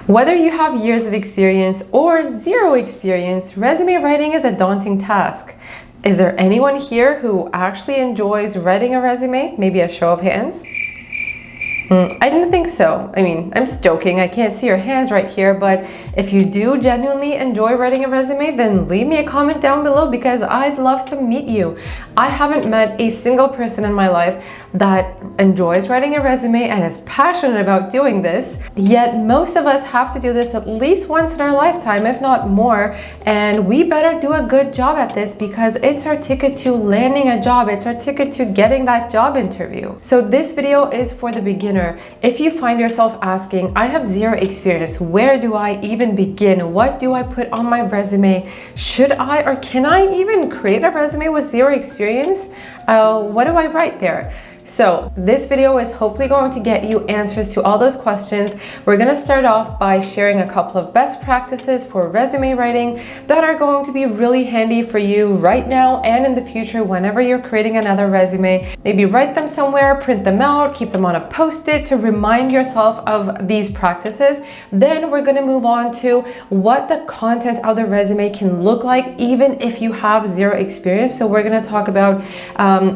Whether you have years of experience or zero experience, resume writing is a daunting task. Is there anyone here who actually enjoys writing a resume? Maybe a show of hands? I didn't think so. I mean, I'm just joking. I can't see your hands right here, but if you do genuinely enjoy writing a resume, then leave me a comment down below because I'd love to meet you. I haven't met a single person in my life that enjoys writing a resume and is passionate about doing this, yet most of us have to do this at least once in our lifetime, if not more, and we better do a good job at this because it's our ticket to landing a job. It's our ticket to getting that job interview. So this video is for the beginner. If you find yourself asking, I have zero experience, where do I even begin? What do I put on my resume? Should I or can I even create a resume with zero experience? What do I write there? So this video is hopefully going to get you answers to all those questions. We're going to start off by sharing a couple of best practices for resume writing that are going to be really handy for you right now and in the future whenever you're creating another resume. Maybe write them somewhere, print them out, keep them on a post-it to remind yourself of these practices. Then we're going to move on to what the content of the resume can look like even if you have zero experience. So we're going to talk about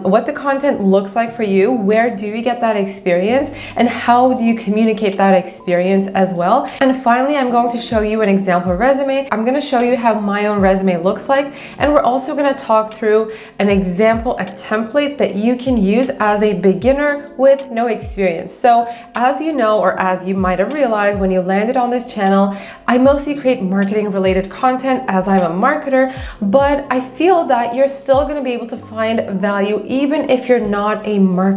what the content looks like for you. Where do you get that experience and how do you communicate that experience as well? And finally, I'm going to show you an example resume. I'm going to show you how my own resume looks like, and we're also going to talk through an example, a template that you can use as a beginner with no experience. So as you know, or as you might have realized when you landed on this channel, I mostly create marketing related content as I'm a marketer, but I feel that you're still going to be able to find value even if you're not a marketer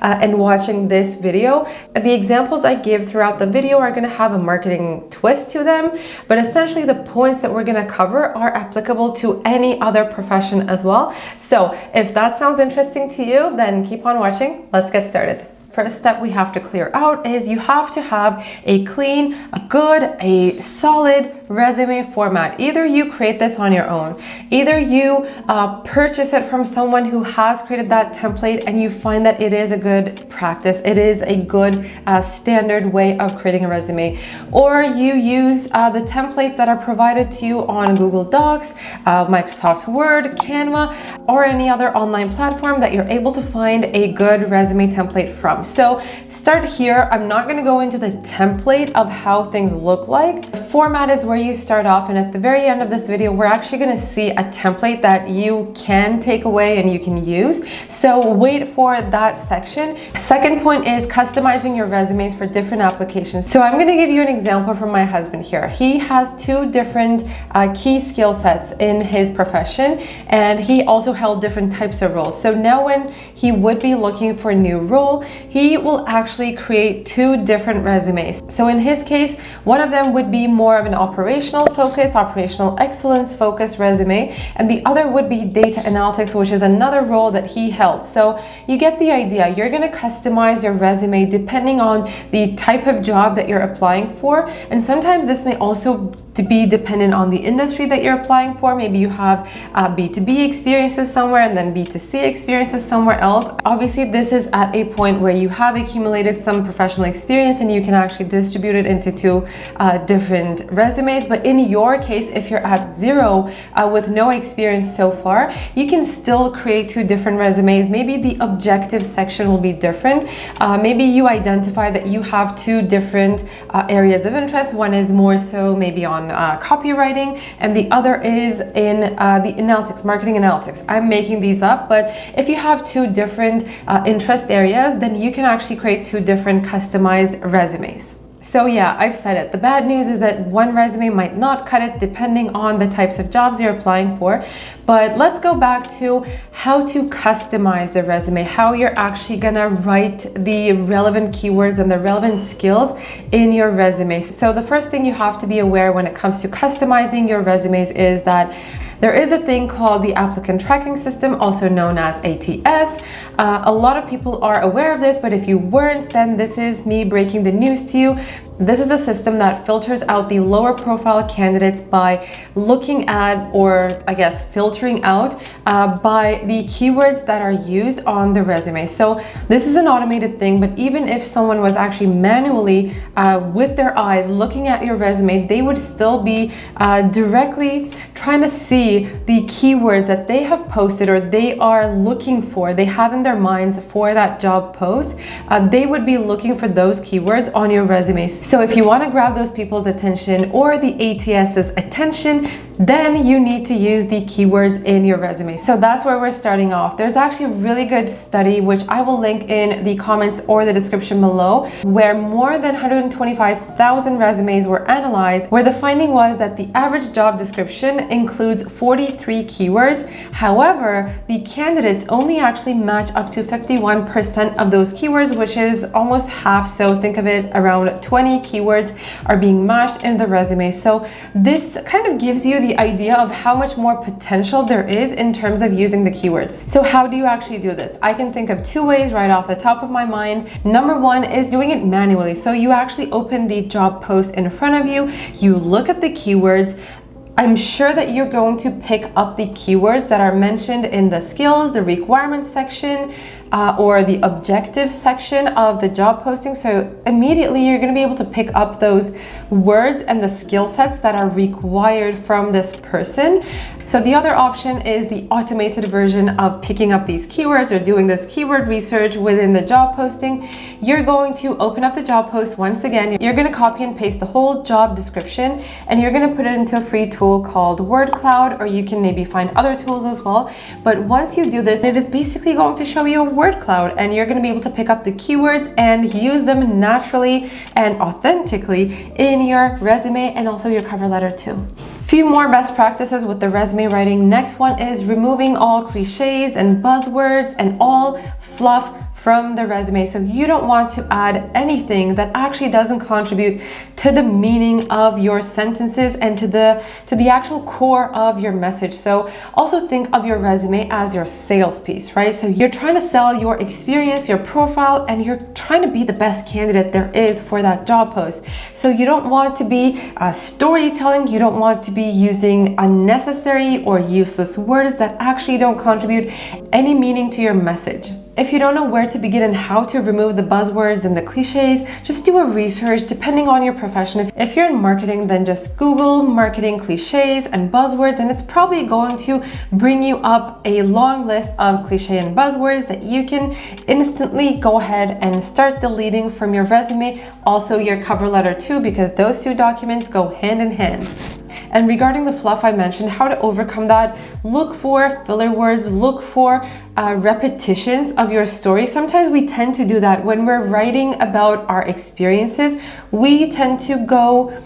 and watching this video. The examples I give throughout the video are going to have a marketing twist to them, but essentially the points that we're going to cover are applicable to any other profession as well. So if that sounds interesting to you, then keep on watching. Let's get started. First step we have to clear out is you have to have a clean, a good, a solid resume format. Either you create this on your own, either you purchase it from someone who has created that template and you find that it is a good practice, it is a good standard way of creating a resume, or you use the templates that are provided to you on Google Docs, Microsoft Word, Canva, or any other online platform that you're able to find a good resume template from. So start here. I'm not going to go into the template of how things look like. The format is where you start off, and at the very end of this video we're actually going to see a template that you can take away and you can use. So wait for that section. Second point is customizing your resumes for different applications. So I'm going to give you an example from my husband here. He has two different key skill sets in his profession, and he also held different types of roles. So now when he would be looking for a new role, he will actually create two different resumes. So in his case, one of them would be more of an operational focus, operational excellence focused resume, and the other would be data analytics, which is another role that he held. So you get the idea. You're going to customize your resume depending on the type of job that you're applying for, and sometimes this may also be dependent on the industry that you're applying for. Maybe you have B2B experiences somewhere and then B2C experiences somewhere else. Obviously, this is at a point where you have accumulated some professional experience and you can actually distribute it into two different resumes. But in your case, if you're at zero with no experience so far, you can still create two different resumes. Maybe the objective section will be different. Maybe you identify that you have two different areas of interest. One is more so maybe on copywriting, and the other is in the analytics, marketing analytics. I'm making these up, but if you have two different interest areas, then you can actually create two different customized resumes. So yeah, I've said it. The bad news is that one resume might not cut it depending on the types of jobs you're applying for. But let's go back to how to customize the resume, how you're actually gonna write the relevant keywords and the relevant skills in your resume. So the first thing you have to be aware when it comes to customizing your resumes is that there is a thing called the applicant tracking system, also known as ATS. A lot of people are aware of this, but if you weren't, then this is me breaking the news to you. This is a system that filters out the lower profile candidates by looking at, or I guess filtering out by the keywords that are used on the resume. So this is an automated thing, but even if someone was actually manually with their eyes looking at your resume, they would still be directly trying to see the keywords that they have posted or they are looking for, they have in their minds for that job post. They would be looking for those keywords on your resume. So if you want to grab those people's attention or the ATS's attention, then you need to use the keywords in your resume. So that's where we're starting off. There's actually a really good study, which I will link in the comments or the description below, where more than 125,000 resumes were analyzed, where the finding was that the average job description includes 43 keywords. However, the candidates only actually match up to 51% of those keywords, which is almost half. So think of it, around 20 keywords are being matched in the resume. So this kind of gives you the idea of how much more potential there is in terms of using the keywords. So how do you actually do this? I can think of two ways right off the top of my mind. Number one is doing it manually. So you actually open the job post in front of you, you look at the keywords. I'm sure that you're going to pick up the keywords that are mentioned in the skills, the requirements section, or the objective section of the job posting. So immediately you're going to be able to pick up those words and the skill sets that are required from this person. So the other option is the automated version of picking up these keywords or doing this keyword research within the job posting. You're going to open up the job post once again. You're going to copy and paste the whole job description and you're going to put it into a free tool called Word Cloud, or you can maybe find other tools as well. But once you do this, it is basically going to show you a word cloud and you're going to be able to pick up the keywords and use them naturally and authentically in your resume and also your cover letter too. Few more best practices with the resume writing. Next one is removing all cliches and buzzwords and all fluff from the resume. So you don't want to add anything that actually doesn't contribute to the meaning of your sentences and to the actual core of your message. So also think of your resume as your sales piece, right? So you're trying to sell your experience, your profile, and you're trying to be the best candidate there is for that job post. So you don't want to be storytelling, you don't want to be using unnecessary or useless words that actually don't contribute any meaning to your message. If you don't know where to begin and how to remove the buzzwords and the cliches, just do a research depending on your profession. If you're in marketing, then just Google marketing cliches and buzzwords, and it's probably going to bring you up a long list of cliche and buzzwords that you can instantly go ahead and start deleting from your resume. Also your cover letter too, because those two documents go hand in hand. And regarding the fluff, I mentioned how to overcome that. Look for filler words, look for repetitions of your story. Sometimes we tend to do that when we're writing about our experiences. We tend to go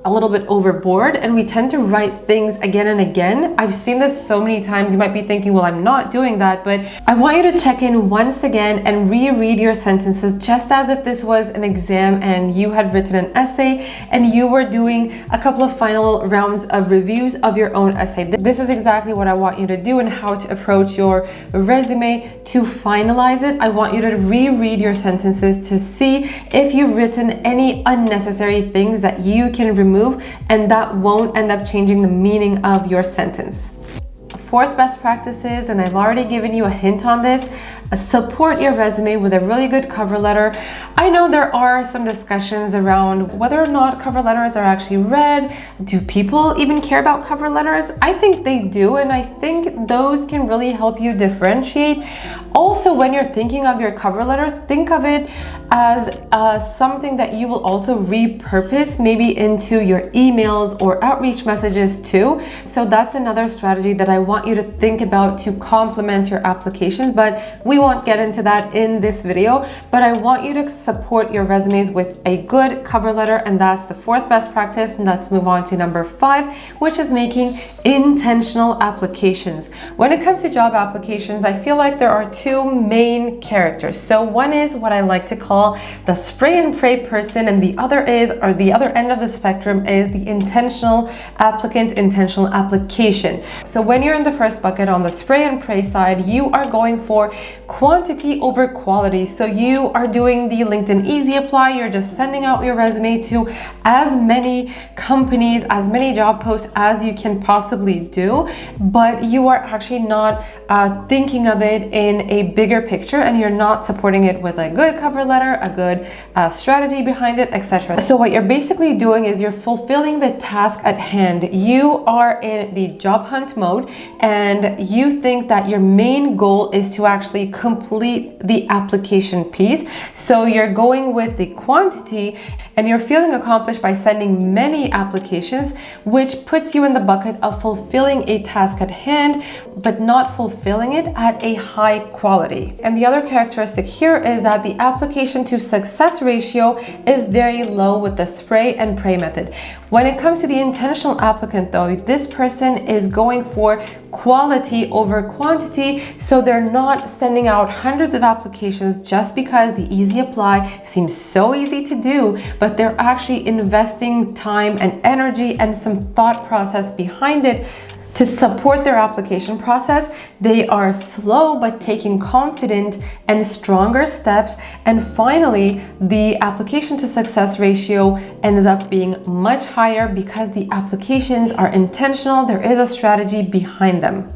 a little bit overboard and we tend to write things again and again. I've seen this so many times. You might be thinking, well, I'm not doing that, but I want you to check in once again and reread your sentences just as if this was an exam and you had written an essay and you were doing a couple of final rounds of reviews of your own essay. This is exactly what I want you to do and how to approach your resume to finalize it. I want you to reread your sentences to see if you've written any unnecessary things that you can remove and that won't end up changing the meaning of your sentence. Fourth best practices, and I've already given you a hint on this, support your resume with a really good cover letter. I know there are some discussions around whether or not cover letters are actually read. Do people even care about cover letters? I think they do, and I think those can really help you differentiate. Also, when you're thinking of your cover letter, think of it as something that you will also repurpose maybe into your emails or outreach messages too. So that's another strategy that I want you to think about to complement your applications, but we won't get into that in this video. But I want you to support your resumes with a good cover letter, and that's the fourth best practice. And let's move on to number 5, which is making intentional applications. When it comes to job applications, I feel like there are two main characters. So one is what I like to call the spray and pray person, and the other is, or the other end of the spectrum is the intentional applicant, intentional application. So when you're in the first bucket on the spray and pray side, you are going for quantity over quality. So you are doing the LinkedIn Easy Apply, you're just sending out your resume to as many companies, as many job posts as you can possibly do, but you are actually not thinking of it in a bigger picture, and you're not supporting it with a good cover letter, a good strategy behind it, etc. So what you're basically doing is you're fulfilling the task at hand. You are in the job hunt mode, and you think that your main goal is to actually complete the application piece. So you're going with the quantity, and you're feeling accomplished by sending many applications, which puts you in the bucket of fulfilling a task at hand, but not fulfilling it at a high quality. And the other characteristic here is that the application to success ratio is very low with the spray and pray method. When it comes to the intentional applicant though, this person is going for quality over quantity, so they're not sending out hundreds of applications just because the easy apply seems so easy to do, but they're actually investing time and energy and some thought process behind it to support their application process. They are slow but taking confident and stronger steps, and finally the application to success ratio ends up being much higher because the applications are intentional. There is a strategy behind them.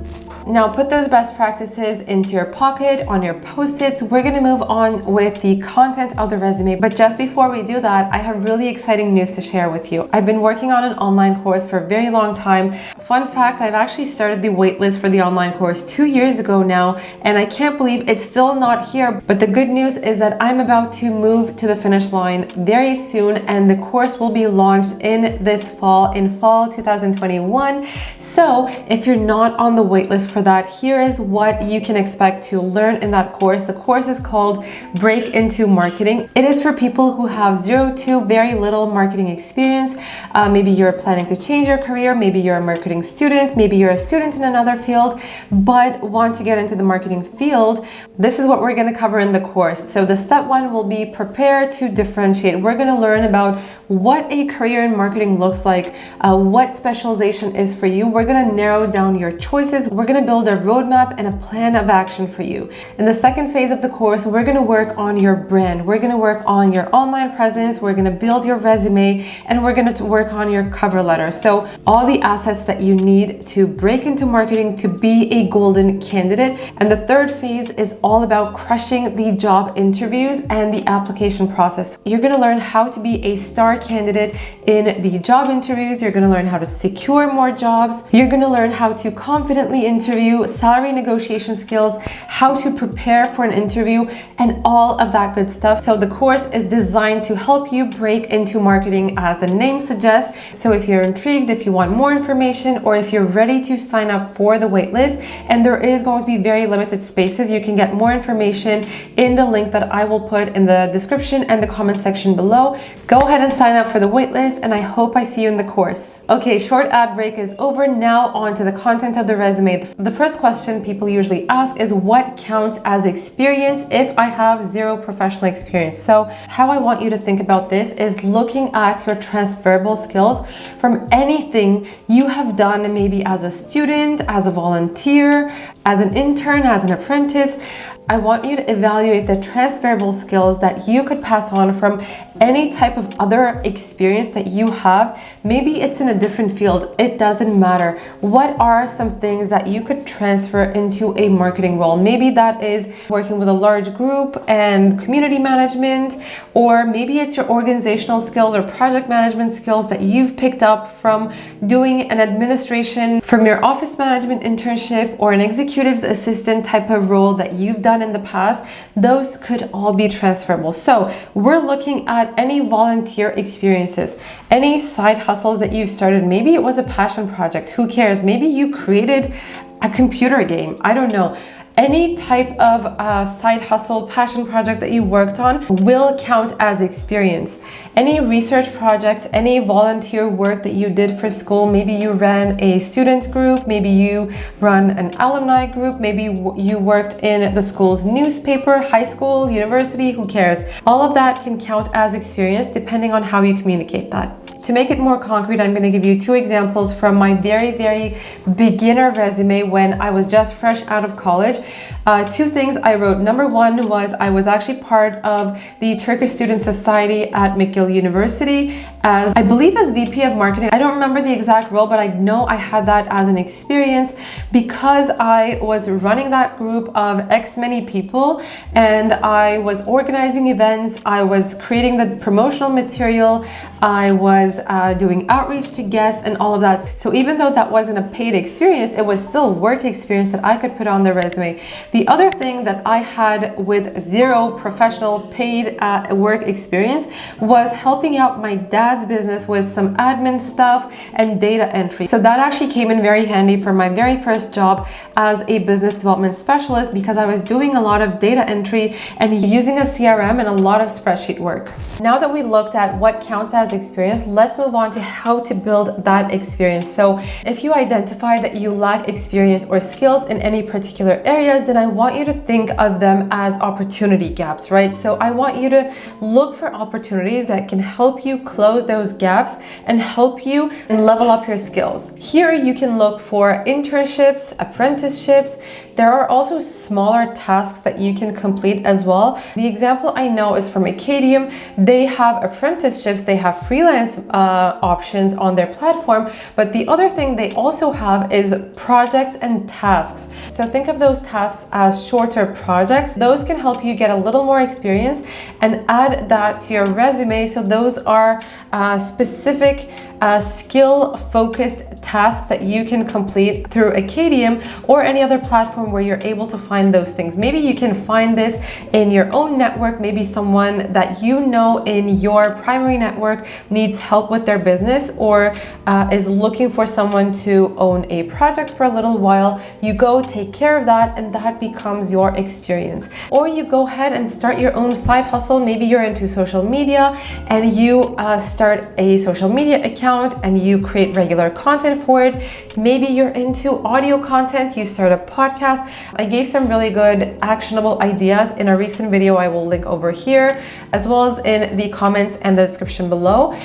Now put those best practices into your pocket, on your post-its. We're gonna move on with the content of the resume. But just before we do that, I have really exciting news to share with you. I've been working on an online course for a very long time. Fun fact, I've actually started the waitlist for the online course 2 years ago now, and I can't believe it's still not here. But the good news is that I'm about to move to the finish line very soon, and the course will be launched in this fall, in fall 2021. So if you're not on the waitlist for that, here is what you can expect to learn in that course. The course is called Break Into Marketing. It is for people who have 0 to very little marketing experience. Maybe you're planning to change your career, maybe you're a marketing student, maybe you're a student in another field, but want to get into the marketing field. This is what we're going to cover in the course. So the step 1 will be prepare to differentiate. We're going to learn about what a career in marketing looks like, what specialization is for you. We're going to narrow down your choices. We're going to build a roadmap and a plan of action for you. In the second phase of the course, we're going to work on your brand. We're going to work on your online presence. We're going to build your resume, and we're going to work on your cover letter. So all the assets that you need to break into marketing to be a golden candidate. And the third phase is all about crushing the job interviews and the application process. You're going to learn how to be a star candidate in the job interviews. You're going to learn how to secure more jobs. You're going to learn how to confidently interview, salary negotiation skills, how to prepare for an interview, and all of that good stuff. So the course is designed to help you break into marketing, as the name suggests. So if you're intrigued, if you want more information, or if you're ready to sign up for the waitlist, and there is going to be very limited spaces, you can get more information in the link that I will put in the description and the comment section below. Go ahead and sign up for the waitlist, and I hope I see you in the course. Okay, short ad break is over. Now on to the content of the resume. The first question people usually ask is, what counts as experience if I have 0 professional experience? So how I want you to think about this is looking at your transferable skills from anything you have done, maybe as a student, as a volunteer, as an intern, as an apprentice. I want you to evaluate the transferable skills that you could pass on from any type of other experience that you have. Maybe it's in a different field, it doesn't matter. What are some things that you could transfer into a marketing role? Maybe that is working with a large group and community management, or maybe it's your organizational skills or project management skills that you've picked up from doing an administration, from your office management internship, or an executive's assistant type of role that you've done in the past. Those could all be transferable. So we're looking at any volunteer experiences, any side hustles that you started. Maybe it was a passion project, who cares? Maybe you created a computer game, I don't know. Any type of side hustle, passion project that you worked on will count as experience. Any research projects, any volunteer work that you did for school, maybe you ran a student group, maybe you run an alumni group, maybe you worked in the school's newspaper, high school, university, who cares? All of that can count as experience depending on how you communicate that. To make it more concrete, I'm going to give you two examples from my very beginner resume when I was just fresh out of college. Two things I wrote. Number one was I was actually part of the Turkish Student Society at McGill University as, I believe, as VP of Marketing. I don't remember the exact role, but I know I had that as an experience because I was running that group of X many people, and I was organizing events, I was creating the promotional material, I was doing outreach to guests and all of that. So even though that wasn't a paid experience, it was still work experience that I could put on the resume. The other thing that I had with zero professional paid work experience was helping out my dad's business with some admin stuff and data entry. So that actually came in very handy for my very first job as a business development specialist, because I was doing a lot of data entry and using a CRM and a lot of spreadsheet work. Now that we looked at what counts as experience, let's move on to how to build that experience. So if you identify that you lack experience or skills in any particular areas, then I want you to think of them as opportunity gaps, right? So I want you to look for opportunities that can help you close those gaps and help you level up your skills. Here you can look for internships, apprenticeships. There are also smaller tasks that you can complete as well. The example I know is from Acadium. They have apprenticeships, they have freelance options on their platform, but the other thing they also have is projects and tasks. So think of those tasks as shorter projects. Those can help you get a little more experience and add that to your resume. So those are specific skill-focused tasks that you can complete through Acadium or any other platform where you're able to find those things. Maybe you can find this in your own network. Maybe someone that you know in your primary network needs help with their business or is looking for someone to own a project for a little while. You go take care of that, and that becomes your experience. Or you go ahead and start your own side hustle. Maybe you're into social media and you start a social media account and you create regular content for it. Maybe you're into audio content, you start a podcast. I gave some really good actionable ideas in a recent video I will link over here, as well as in the comments and the description below.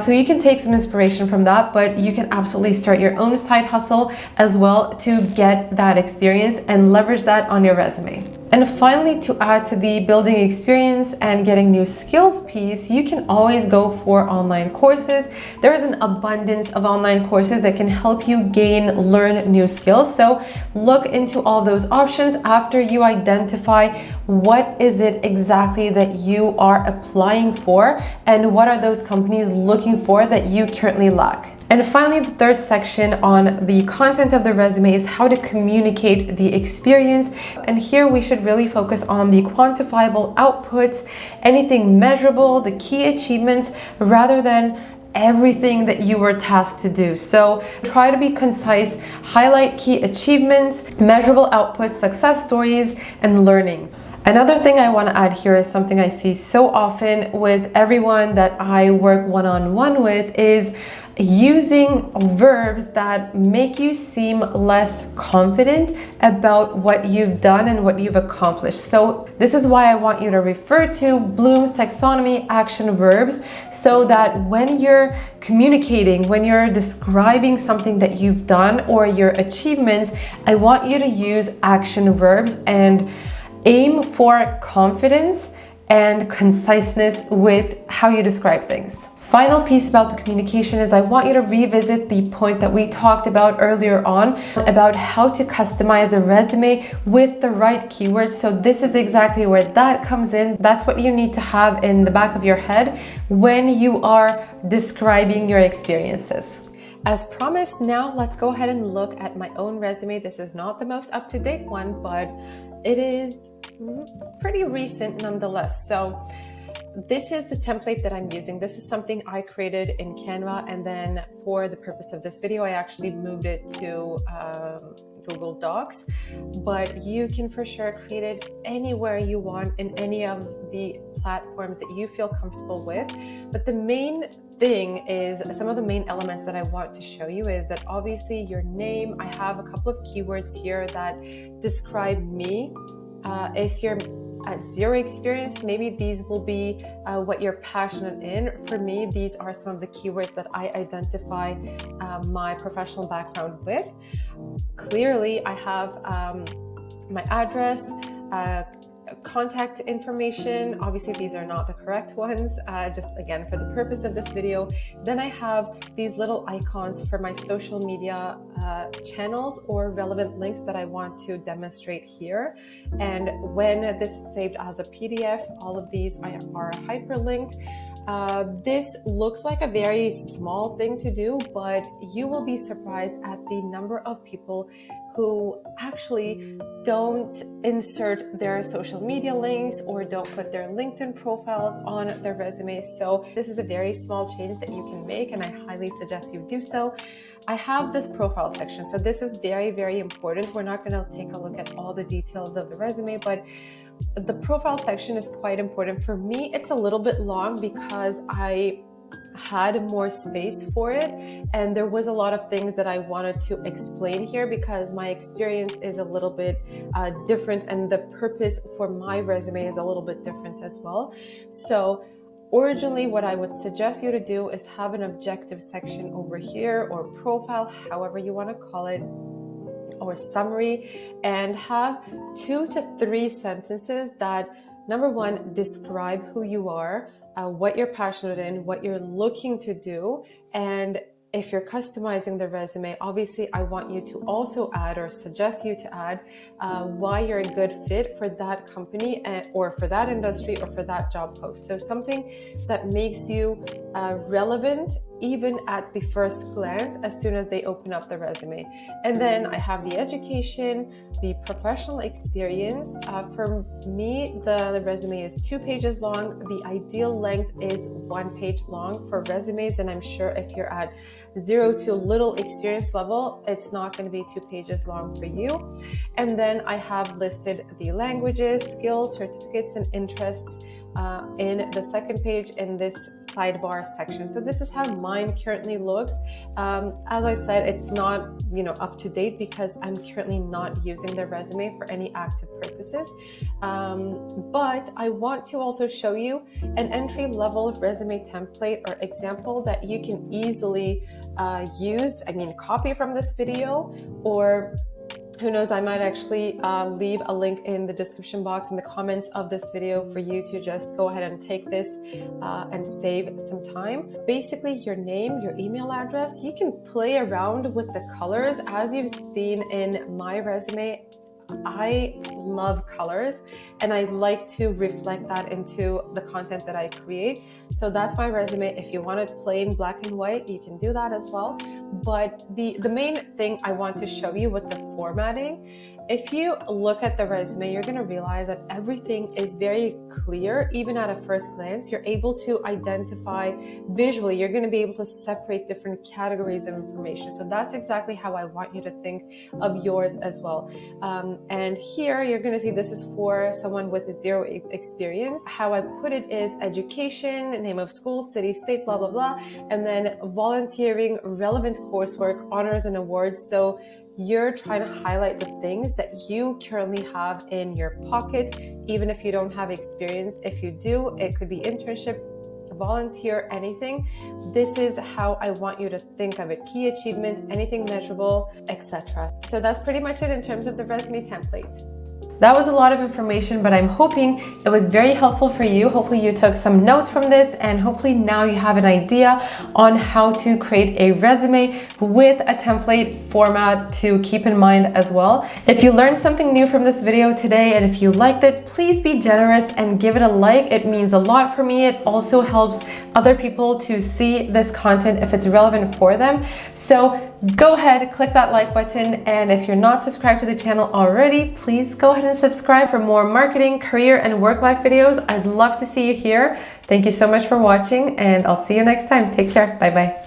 So you can take some inspiration from that, but you can absolutely start your own side hustle as well to get that experience and leverage that on your resume. And finally, to add to the building experience and getting new skills piece, you can always go for online courses. There is an abundance of online courses that can help you learn new skills. So look into all those options after you identify what is it exactly that you are applying for and what are those companies looking for that you currently lack. And finally, the third section on the content of the resume is how to communicate the experience. And here we should really focus on the quantifiable outputs, anything measurable, the key achievements, rather than everything that you were tasked to do. So try to be concise, highlight key achievements, measurable outputs, success stories, and learnings. Another thing I want to add here is something I see so often with everyone that I work one-on-one with is using verbs that make you seem less confident about what you've done and what you've accomplished. So this is why I want you to refer to Bloom's taxonomy action verbs, so that when you're communicating, when you're describing something that you've done or your achievements, I want you to use action verbs and aim for confidence and conciseness with how you describe things. Final piece about the communication is I want you to revisit the point that we talked about earlier on about how to customize the resume with the right keywords. So this is exactly where that comes in. That's what you need to have in the back of your head when you are describing your experiences. As promised, now let's go ahead and look at my own resume. This is not the most up-to-date one, but it is pretty recent nonetheless. So this is the template that I'm using. This is something I created in Canva, and then for the purpose of this video, I actually moved it to Google Docs, but you can for sure create it anywhere you want in any of the platforms that you feel comfortable with. But the main thing is, some of the main elements that I want to show you is that obviously your name, I have a couple of keywords here that describe me. If you're at zero experience, maybe these will be what you're passionate in. For me, these are some of the keywords that I identify my professional background with. Clearly, I have my address, contact information. Obviously these are not the correct ones, just again for the purpose of this video. Then I have these little icons for my social media channels or relevant links that I want to demonstrate here. And when this is saved as a PDF, all of these are hyperlinked. This looks like a very small thing to do, but you will be surprised at the number of people who actually don't insert their social media links or don't put their LinkedIn profiles on their resumes. So this is a very small change that you can make, and I highly suggest you do so. I have this profile section. So this is very, very important. We're not going to take a look at all the details of the resume, but the profile section is quite important. For me, it's a little bit long because I had more space for it, and there was a lot of things that I wanted to explain here because my experience is a little bit different, and the purpose for my resume is a little bit different as well. So originally, what I would suggest you to do is have an objective section over here, or profile, however you want to call it, or summary, and have 2 to 3 sentences that, number one, describe who you are, what you're passionate in, what you're looking to do. And if you're customizing the resume, obviously I want you to also add, or suggest you to add, why you're a good fit for that company or for that industry or for that job post. So something that makes you relevant even at the first glance as soon as they open up the resume. And then I have the education, the professional experience. For me, the resume is 2 pages long. The ideal length is 1 page long for resumes, and I'm sure if you're at 0 to little experience level, it's not going to be 2 pages long for you. And then I have listed the languages, skills, certificates, and interests in the second page in this sidebar section. So this is how mine currently looks. As I said, it's not up to date because I'm currently not using the resume for any active purposes. But I want to also show you an entry-level resume template or example that you can easily use. Copy from this video, or who knows, I might actually leave a link in the description box in the comments of this video for you to just go ahead and take this and save some time. Basically, your name, your email address, you can play around with the colors. As you've seen in my resume, I love colors and I like to reflect that into the content that I create. So that's my resume. If you want it plain black and white, you can do that as well. But the main thing I want to show you with the formatting, if you look at the resume, you're going to realize that everything is very clear. Even at a first glance, you're able to identify visually, you're going to be able to separate different categories of information. So that's exactly how I want you to think of yours as well. And here you're going to see this is for someone with 0 experience. How I put it is education, name of school, city, state, blah, blah, blah. And then volunteering, relevant coursework, honors and awards. So you're trying to highlight the things that you currently have in your pocket, even if you don't have experience. If you do, it could be internship, volunteer, anything. This is how I want you to think of it. Key achievement, anything measurable, etc. So that's pretty much it in terms of the resume template. That was a lot of information, but I'm hoping it was very helpful for you. Hopefully you took some notes from this, and hopefully now you have an idea on how to create a resume with a template format to keep in mind as well. If you learned something new from this video today, and if you liked it, please be generous and give it a like. It means a lot for me. It also helps other people to see this content if it's relevant for them. So go ahead, click that like button, and if you're not subscribed to the channel already, please go ahead and subscribe for more marketing, career, and work-life videos. I'd love to see you here. Thank you so much for watching, and I'll see you next time. Take care. Bye-bye.